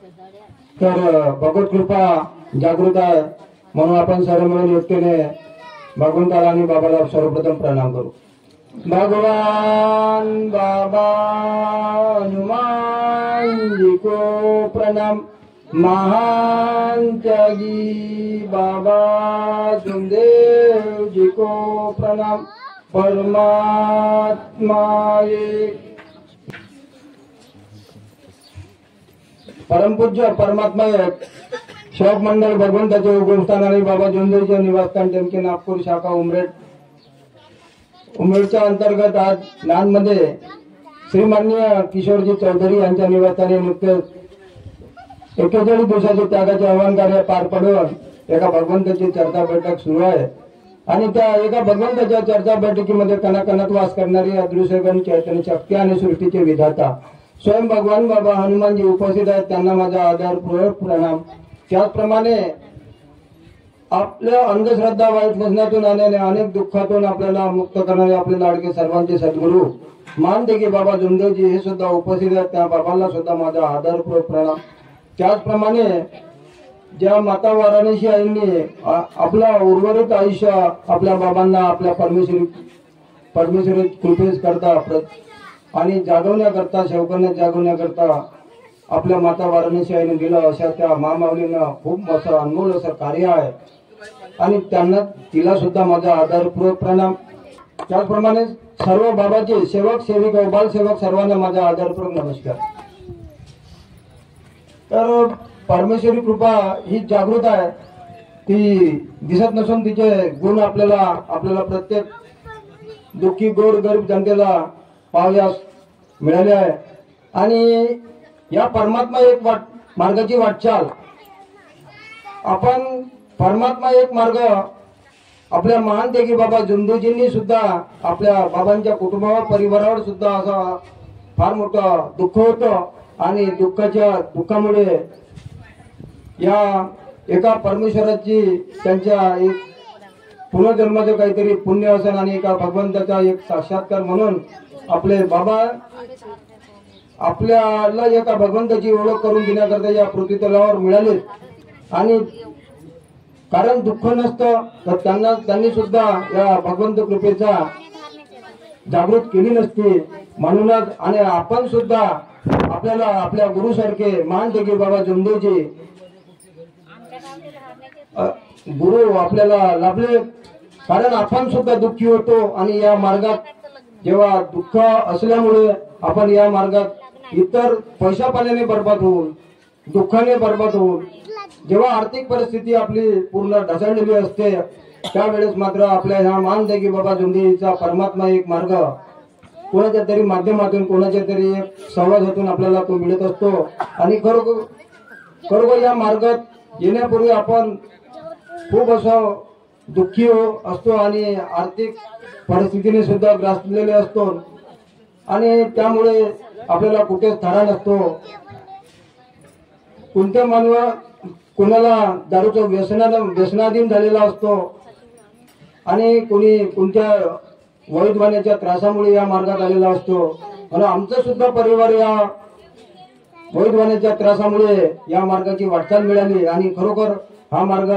तर भगवत कृपा जागृत आहे म्हणून आपण सर्व मिळून एकतेने भगवंताला आणि बाबाला सर्वप्रथम प्रणाम करू। भगवान बाबा हनुमान जी को प्रणाम, महान त्यागी बाबा जुमदेव जी को प्रणाम। परमात्मा एक परमपूज्य परमात्मा एक शोक मंडल भगवंताचे उगमस्थान आणि बाबा जुमदेवचे निवासस्थान टेमके नागपूर शाखा उमरेडच्या अंतर्गत आज नांदमध्ये श्रीमाननीय किशोरजी चौधरी यांच्या निवासस्थानी नुकतेच 41 दिवसाचे त्यागाचे आव्हान कार्य पार पडून एका भगवंताची चर्चा बैठक सुरू आहे आणि त्या एका भगवंताच्या चर्चा बैठकीमध्ये कणाकणात वास करणारी अदृश्यगण चैतन्य शक्ती आणि सृष्टीचे विधाता स्वयं भगवान बाबा हनुमानजी उपस्थित आहेत। त्यांना माझा आदरपूर्वक प्रणाम। त्याचप्रमाणे आपल्या अंधश्रद्धा वाईट व्यसनातून आणि अनेक दुःखातून आपल्याला मुक्त करणारे आपले लाडके सर्वांचे सद्गुरू मानते की बाबा जुमदेवजी हे सुद्धा उपस्थित आहेत। त्या बाबांना सुद्धा माझा आदरपूर्वक प्रणाम। त्याचप्रमाणे ज्या माता वाराणसी आईंनी आपला उर्वरित आयुष्य आपल्या बाबांना आपल्या परमेश्वरी कृपेस करता आणि जागवण्याकरता सेवकांना जागवण्याकरता आपल्या माता वाराणसी आईने दिलं अशा त्या महामाऊलींना खूप असं अनमोल असं कार्य आहे आणि त्यांना तिला सुद्धा माझा आदरपूर्वक प्रणाम। त्याचप्रमाणे सर्व बाबाचे सेवक सेविका बालसेवक सर्वांना माझा आदरपूर्वक नमस्कार। तर परमेश्वरी कृपा ही जागृत आहे, ती दिसत नसून तिचे गुण आपल्याला प्रत्येक दुःखी गोर गरीब जनतेला पावल्यास मिळाले आहे आणि या परमात्मा एक मार्गाची वाटचाल आपण परमात्मा एक मार्ग आपल्या महान त्यागी बाबा जुमदेवजींनी सुद्धा आपल्या बाबांच्या कुटुंबावर परिवारावर सुद्धा असं फार मोठं दुःख होतं आणि दुःखामुळे या एका परमेश्वराची त्यांच्या एक पुनर्जन्माचं काहीतरी पुण्य असेल आणि एका भगवंताचा एक साक्षात्कार म्हणून आपले बाबा आपल्याला एका भगवंताची ओळख करून देण्याकरता या पृथ्वीतलावर मिळाले आणि कारण दुःख नसतं तर त्यांनी सुद्धा या भगवंत कृपेचा जागृत केली नसती म्हणूनच आणि आपण सुद्धा आपल्याला आपल्या गुरुसारखे मानते की बाबा जुमदेवजी गुरु आपल्याला लाभले कारण आपण सुद्धा दुःखी होतो आणि या मार्गात जेव्हा दुःख असल्यामुळे आपण या मार्गात इतर पैसा पाण्याने बर्बाद होऊन दुःखाने बर्बाद होऊन जेव्हा आर्थिक परिस्थिती आपली पूर्ण ढासळलेली असते त्यावेळेस मात्र आपल्या ह्या मानते की बाबा जुमदेवजीचा परमात्मा एक मार्ग कोणाच्या तरी माध्यमातून कोणाच्या तरी एक संवादातून आपल्याला तो मिळत असतो आणि खरोखर या मार्गात येण्यापूर्वी आपण खूप असं दुःखी असतो आणि आर्थिक परिस्थितीने सुद्धा ग्रासलेले असतो आणि त्यामुळे आपल्याला कुठेच थारा नसतो। कोणत्या मानवा कोणाला दारूच्या व्यसनाधीन झालेला असतो आणि कोणी कोणत्या वैधवाण्याच्या त्रासामुळे या मार्गात आलेला असतो आणि आमचा सुद्धा परिवार या वैधवाण्याच्या त्रासामुळे या मार्गाची वाटचाल मिळाली आणि खरोखर हा मार्ग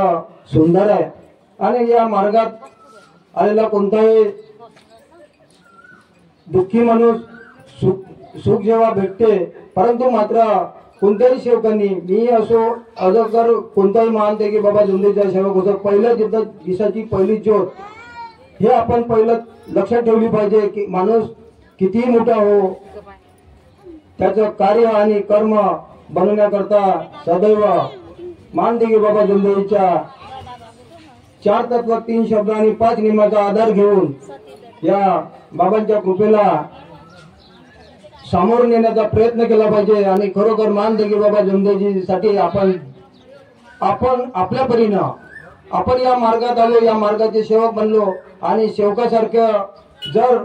सुंदर आहे आणि या मार्गात आलेला कोणताही दुःखी माणूस सुख जेव्हा भेटते परंतु मात्र कोणत्याही सेवकांनी मी असो अजगर कोणताही मानते की बाबा जुमदेवजीचा सेवक होतो पहिल्या दिवसाची पहिली ज्योत हे आपण पहिलं लक्षात ठेवली पाहिजे की माणूस कितीही मोठा हो त्याचं कार्य आणि कर्म बनवण्याकरता सदैव मानते की बाबा जुमदेवजीच्या 4 तत्व 3 शब्द आणि 5 नियमाचा आधार घेऊन या बाबांच्या कृपेला सामोरं नेण्याचा प्रयत्न केला पाहिजे आणि खरोखर मानते की बाबा जुमदेवजीसाठी आपण आपल्या परीनं आपण या मार्गात आलो या मार्गाचे सेवक बनलो आणि सेवकासारखं जर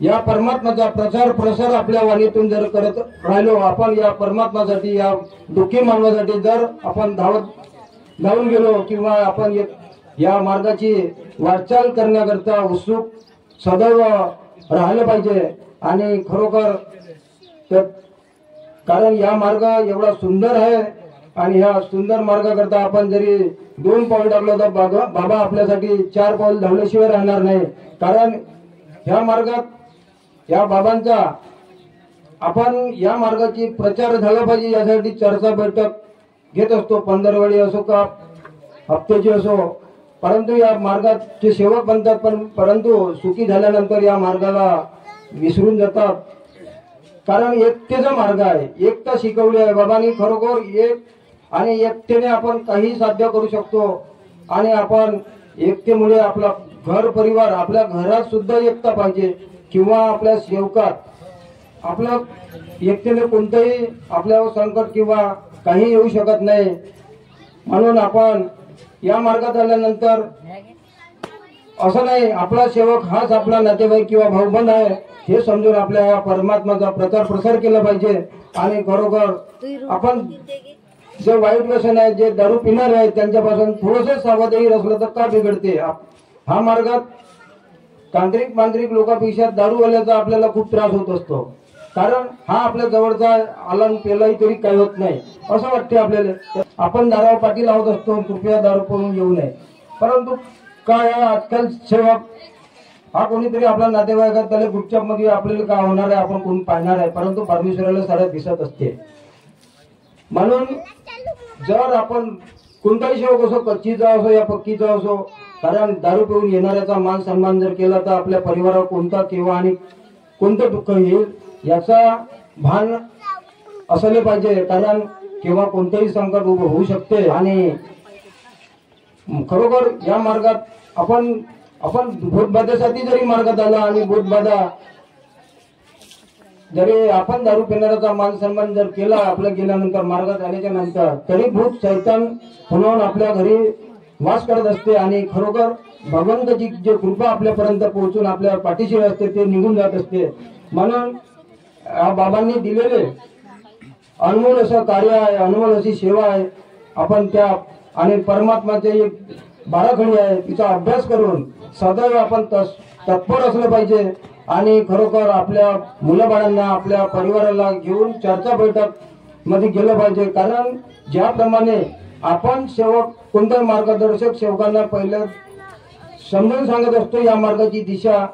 या परमात्म्याचा प्रचार प्रसार आपल्या वाणीतून जर करत राहिलो आपण या परमात्म्यासाठी या दुःखी मानवासाठी जर आपण धावून गेलो किंवा आपण या मार्गाची वाटचाल करण्याकरता उत्सुक सदैव राहिलं पाहिजे आणि खरोखर कारण या मार्ग एवढा सुंदर आहे आणि ह्या सुंदर मार्गाकरता आपण जरी 2 पाऊल टाकलं तर बाबा आपल्यासाठी 4 पाऊल धावल्याशिवाय राहणार नाही। कारण ह्या मार्गात या बाबांचा आपण या मार्गाची प्रचार झाला पाहिजे यासाठी चर्चा बैठक घेत असतो, 15वेळी असो का हप्त्याची असो। परंतु या मार्गाचे सेवक बनतात परंतु सुखी झाल्यानंतर या मार्गाला विसरून जातात। कारण एकतेचा मार्ग आहे, एकता शिकवली आहे बाबांनी खरोखर एक आणि एकतेने आपण काही साध्य करू शकतो। आणि आपण एकतेमुळे आपला घर परिवार आपल्या घरात सुद्धा एकता पाहिजे किंवा आपल्या सेवकात आपल्या एकतेने कोणतंही आपल्यावर संकट किंवा काही येऊ शकत नाही। म्हणून आपण या मार्गात आल्यानंतर असं नाही आपला सेवक हाच आपला नातेवाईक किंवा भाऊबंद आहे हे समजून आपल्या या परमात्माचा प्रचार प्रसार केला पाहिजे। आणि खरोखर आपण जे वाईट व्यसन आहे जे दारू पिणारे आहेत त्यांच्यापासून थोडंसं सावधही असलं तर का बिघडते। हा मार्गात तांत्रिक मांत्रिक लोकांपेक्षा दारूवाल्याचा आपल्याला खूप त्रास होत असतो। कारण हा आपल्या जवळचा आला पेलाही तरी काही होत नाही असं वाटते आपल्याला। आपण दारावर पाठी लावत असतो कृपया दारू पिऊन येऊ नये, परंतु काय आजकाल सेवक हा कोणीतरी आपला नातेवाईक आहे त्याला गुपचाप मध्ये आपल्याला काय होणार आहे आपण कोण पाहणार आहे, परंतु परमेश्वराला सारं दिसत असते। म्हणून जर आपण कोणताही सेवक असो कच्चीचा असो या पक्कीचा असो, कारण दारू पिऊन येणाऱ्याचा मान सन्मान जर केला तर आपल्या परिवारावर कोणता केव्हा आणि कोणतं दुःख येईल याचा भान असले पाहिजे। कारण केव्हा कोणतेही संकट उभं होऊ शकते। आणि खरोखर या मार्गात आपण भूतबाधेसाठी जरी मार्गात आला आणि भूतबाधा जरी आपण दारू पिणाऱ्याचा मान सन्मान जर केला आपल्या गेल्यानंतर मार्गात आल्याच्या नंतर तरी भूत शैतान पुन्हा आपल्या घरी वास करत असते। आणि खरोखर भगवंताची जे कृपा आपल्यापर्यंत पोहोचून आपल्या पाठीशी असते ते निघून जात असते। म्हणून बाबांनी दिलेले अनमोल असं कार्य आहे, अनमोल अशी सेवा आहे आपण त्या आणि परमात्माचे एक बाराखडी आहे तिचा अभ्यास करून सदैव आपण तत्पर असलं पाहिजे। आणि खरोखर आपल्या मुलाबाळांना आपल्या परिवाराला घेऊन चर्चा बैठक मध्ये गेलं पाहिजे। कारण ज्याप्रमाणे आपण सेवक कोणत्या मार्गदर्शक सेवकांना पहिले समजून सांगत असतो या मार्गाची दिशा,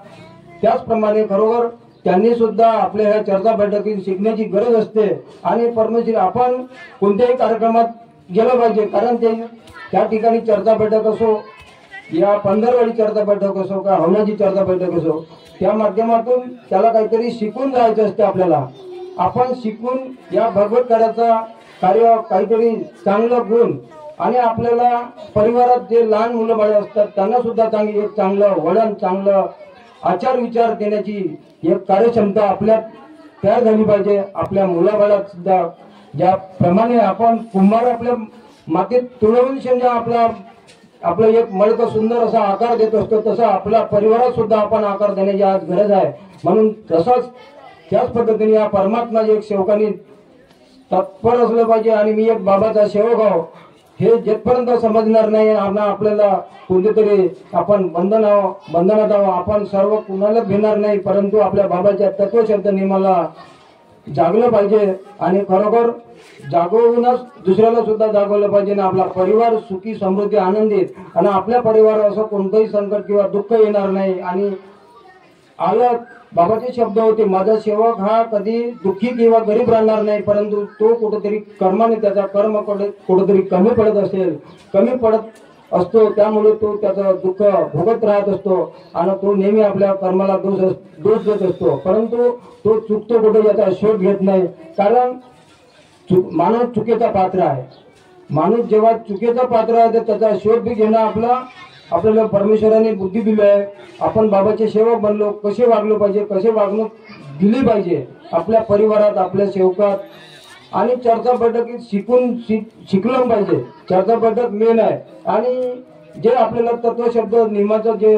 त्याचप्रमाणे खरोखर त्यांनी सुद्धा आपल्या ह्या चर्चा बैठकीत शिकण्याची गरज असते। आणि परमेश्वर आपण कोणत्याही कार्यक्रमात गेलं पाहिजे कारण ते त्या ठिकाणी चर्चा बैठक असो या 15वेळी चर्चा बैठक असो का हवनाची चर्चा बैठक असो त्या माध्यमातून त्याला काहीतरी शिकून जायचं असते। आपल्याला आपण शिकून या भगवत कार्य काहीतरी चांगलं गुण आणि आपल्याला परिवारात जे लहान मुलं बाळे असतात त्यांना सुद्धा एक चांगलं वळण चांगलं आचार विचार देण्याची एक कार्यक्षमता आपल्यात तयार झाली पाहिजे। आपल्या मुलाबाळात सुद्धा ज्याप्रमाणे आपण कुंभार आपल्या मातीत तुळवून समजा आपलं एक मळक सुंदर असा आकार देत असतो तसा आपल्या परिवारात सुद्धा आपण आकार देण्याची आज गरज आहे। म्हणून तसाच त्याच पद्धतीने या परमात्मा एक सेवकांनी तत्पर असलं पाहिजे। आणि मी एक बाबाचा सेवक आहो हे जेथपर्यंत समजणार नाही आपल्याला कोणतेतरी आपण बंधनात आहो आपण सर्व कुणाला घेणार नाही, परंतु आपल्या बाबाच्या तत्वशब्द नियमाला जागलं पाहिजे। आणि खरोखर जागवूनच दुसऱ्याला सुद्धा जागवलं पाहिजे आणि आपला परिवार सुखी समृद्धी आनंदित आणि आपल्या परिवारावर असं कोणतंही संकट किंवा दुःख येणार नाही। आणि आलं बाबाचे शब्द होते माझा सेवक हा कधी दुःखी किंवा गरीब राहणार नाही, परंतु तो कुठेतरी कर्माने त्याचा कर्म कुठेतरी कमी पडत असतो त्यामुळे तो त्याचं दुःख भोगत राहत असतो आणि तो नेहमी आपल्या कर्माला दोष देत असतो, परंतु तो चुकतो कुठे याचा शोध घेत नाही। कारण माणूस चुकीचा पात्र आहे, माणूस जेव्हा चुकीचा पात्र आहे तर त्याचा शोध बी घेणं आपल्याला परमेश्वराने बुद्धी दिली आहे। आपण बाबाचे सेवक बनलो कसे वागलो पाहिजे कसे वागणूक दिली पाहिजे आपल्या परिवारात आपल्या सेवकात आणि चर्चा बैठकीत शिकलं पाहिजे। चर्चा बैठक मेन आहे आणि जे आपल्याला तत्वशब्द नियमाचं जे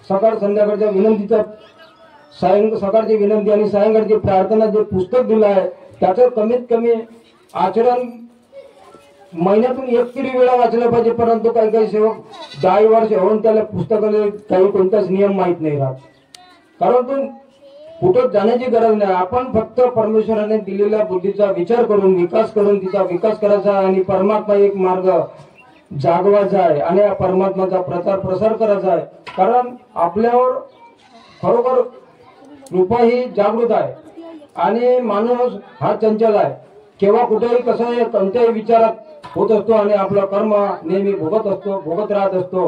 सकाळ संध्याकाळच्या विनंतीचा सकाळची विनंती आणि सायंकाळची प्रार्थना जे पुस्तक दिलं आहे त्याचं कमीत कमी आचरण महिन्यातून एक तरी वेळा वाचलं पाहिजे, परंतु काही सेवक 10 वर्ष होऊन त्याला पुस्तकाला काही कोणताच नियम माहित नाही राहत। कारण कुठं जाण्याची गरज नाही. आपण फक्त परमेश्वराने दिलेल्या बुद्धीचा विचार करून विकास करून तिचा विकास करायचा आणि परमात्मा एक मार्ग जागवायचा आहे आणि या परमात्माचा प्रचार प्रसार करायचा आहे. कारण आपल्यावर खरोखर कृपा ही जागृत आहे आणि माणूस हा चंचल आहे. केव्हा कुठेही कसं कोणत्याही विचारात होत असतो आणि आपलं कर्म नेहमी भोगत राहत असतो.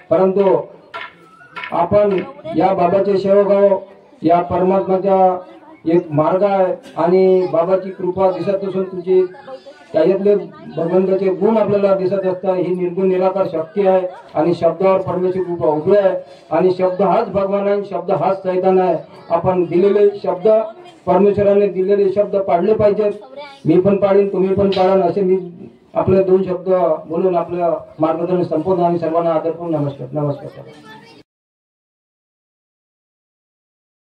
परंतु आपण या बाबाचे सेवक आहोत. या परमात्माचा एक मार्ग आहे आणि बाबाची कृपा दिसत असून तुझी त्याच्यातले भगवंताचे गुण आपल्याला दिसत असतात. ही निर्गुण निराकार शक्ती आहे आणि शब्दावर परमेश्वर कृपा उभी आहे आणि शब्द हाच भगवान आहे, शब्द हाच सैतान आहे. आपण दिलेले शब्द परमेश्वराने दिलेले शब्द पाळले पाहिजेत. मी पण पाळीन, तुम्ही पण पाळाल असे मी आपले 2 शब्द बोलून आपलं मार्गदर्शन संपवतो आणि सर्वांना आदरपूर्वक नमस्कार.